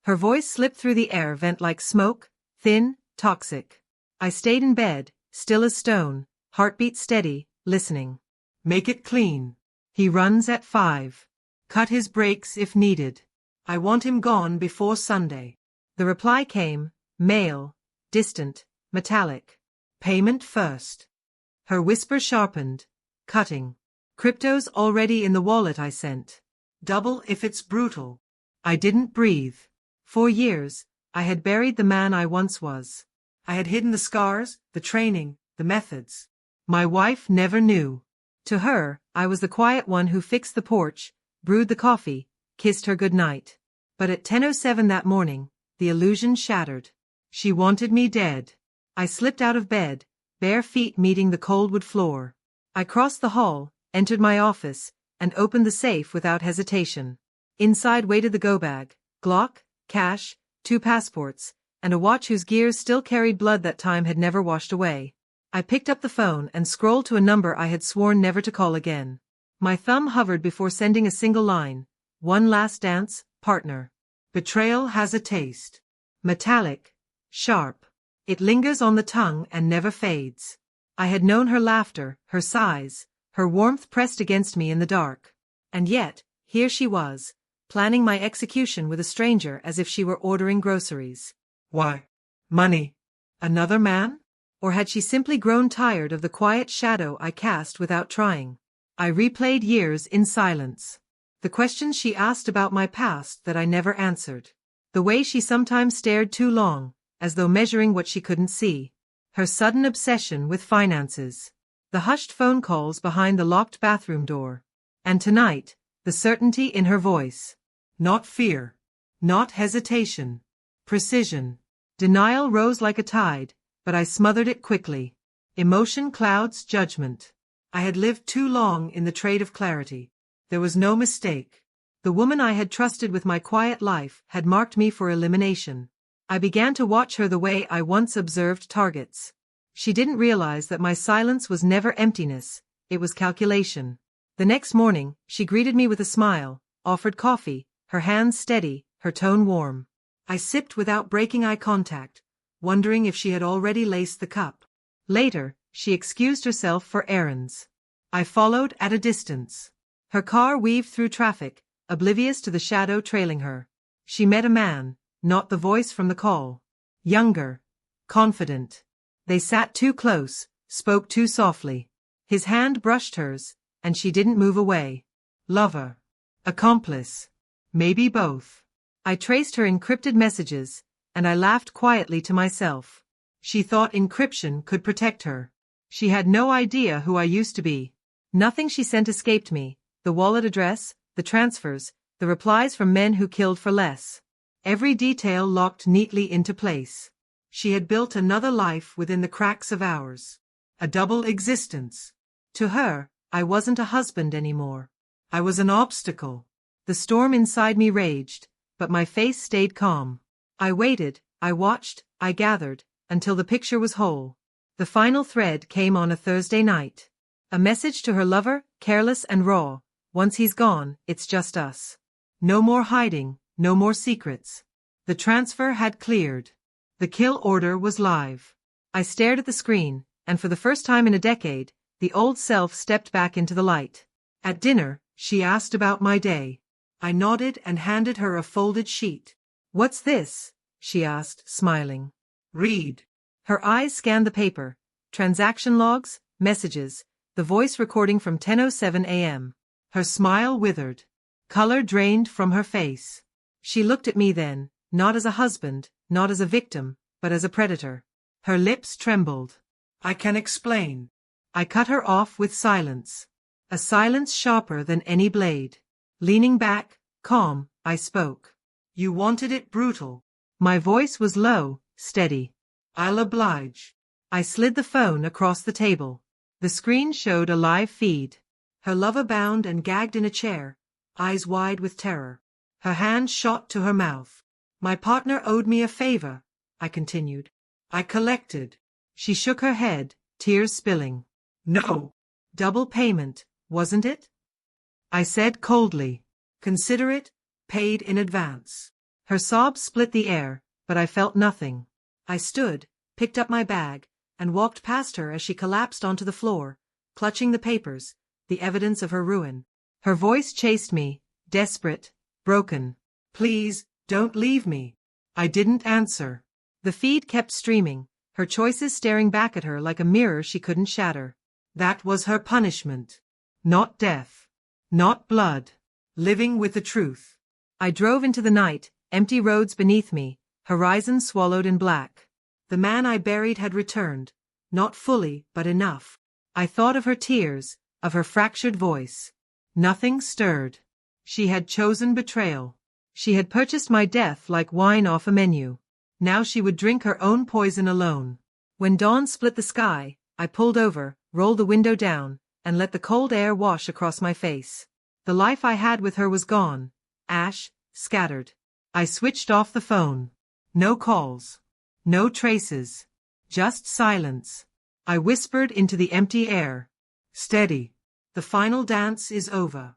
Her voice slipped through the air vent like smoke, thin, toxic. I stayed in bed, still as stone, heartbeat steady, listening. Make it clean. He runs at 5. Cut his breaks if needed. I want him gone before Sunday. The reply came, male, distant, metallic. Payment first. Her whisper sharpened, cutting. Crypto's already in the wallet I sent. Double if it's brutal. I didn't breathe. For years, I had buried the man I once was. I had hidden the scars, the training, the methods. My wife never knew. To her, I was the quiet one who fixed the porch, brewed the coffee, kissed her goodnight. But at 10:07 that morning, the illusion shattered. She wanted me dead. I slipped out of bed, bare feet meeting the cold wood floor. I crossed the hall, entered my office, and opened the safe without hesitation. Inside waited the go-bag, Glock, cash, 2 passports, and a watch whose gears still carried blood that time had never washed away. I picked up the phone and scrolled to a number I had sworn never to call again. My thumb hovered before sending a single line. One last dance, partner. Betrayal has a taste. Metallic, sharp. It lingers on the tongue and never fades. I had known her laughter, her sighs, her warmth pressed against me in the dark. And yet, here she was, planning my execution with a stranger as if she were ordering groceries. Why? Money. Another man? Or had she simply grown tired of the quiet shadow I cast without trying? I replayed years in silence. The questions she asked about my past that I never answered. The way she sometimes stared too long, as though measuring what she couldn't see. Her sudden obsession with finances. The hushed phone calls behind the locked bathroom door. And tonight, the certainty in her voice. Not fear. Not hesitation. Precision. Denial rose like a tide, but I smothered it quickly. Emotion clouds judgment. I had lived too long in the trade of clarity. There was no mistake. The woman I had trusted with my quiet life had marked me for elimination. I began to watch her the way I once observed targets. She didn't realize that my silence was never emptiness, it was calculation. The next morning, she greeted me with a smile, offered coffee, her hands steady, her tone warm. I sipped without breaking eye contact, wondering if she had already laced the cup. Later, she excused herself for errands. I followed at a distance. Her car weaved through traffic, oblivious to the shadow trailing her. She met a man, not the voice from the call. Younger. Confident. They sat too close, spoke too softly. His hand brushed hers, and she didn't move away. Lover. Accomplice. Maybe both. I traced her encrypted messages, and I laughed quietly to myself. She thought encryption could protect her. She had no idea who I used to be. Nothing she sent escaped me, the wallet address, the transfers, the replies from men who killed for less. Every detail locked neatly into place. She had built another life within the cracks of ours. A double existence. To her, I wasn't a husband anymore. I was an obstacle. The storm inside me raged, but my face stayed calm. I waited, I watched, I gathered, until the picture was whole. The final thread came on a Thursday night. A message to her lover, careless and raw. Once he's gone, it's just us. No more hiding, no more secrets. The transfer had cleared. The kill order was live. I stared at the screen, and for the first time in a decade, the old self stepped back into the light. At dinner, she asked about my day. I nodded and handed her a folded sheet. "What's this?" she asked, smiling. "Read." Her eyes scanned the paper. Transaction logs, messages, the voice recording from 10:07 a.m. Her smile withered. Color drained from her face. She looked at me then, not as a husband, not as a victim, but as a predator. Her lips trembled. "I can explain." I cut her off with silence. A silence sharper than any blade. Leaning back, calm, I spoke. "You wanted it brutal." My voice was low, steady. "I'll oblige." I slid the phone across the table. The screen showed a live feed. Her lover bound and gagged in a chair, eyes wide with terror. Her hand shot to her mouth. "My partner owed me a favor," I continued. "I collected." She shook her head, tears spilling. "No." "Double payment, wasn't it?" I said coldly. "Consider it paid in advance." Her sobs split the air, but I felt nothing. I stood, picked up my bag, and walked past her as she collapsed onto the floor, clutching the papers, the evidence of her ruin. Her voice chased me, desperate, broken. Please, don't leave me. I didn't answer. The feed kept streaming, her choices staring back at her like a mirror she couldn't shatter. That was her punishment. Not death. Not blood. Living with the truth. I drove into the night, empty roads beneath me, horizon swallowed in black. The man I buried had returned, not fully, but enough. I thought of her tears, of her fractured voice. Nothing stirred. She had chosen betrayal. She had purchased my death like wine off a menu. Now she would drink her own poison alone. When dawn split the sky, I pulled over, rolled the window down, and let the cold air wash across my face. The life I had with her was gone, ash, scattered. I switched off the phone. No calls. No traces. Just silence. I whispered into the empty air. Steady. The final dance is over.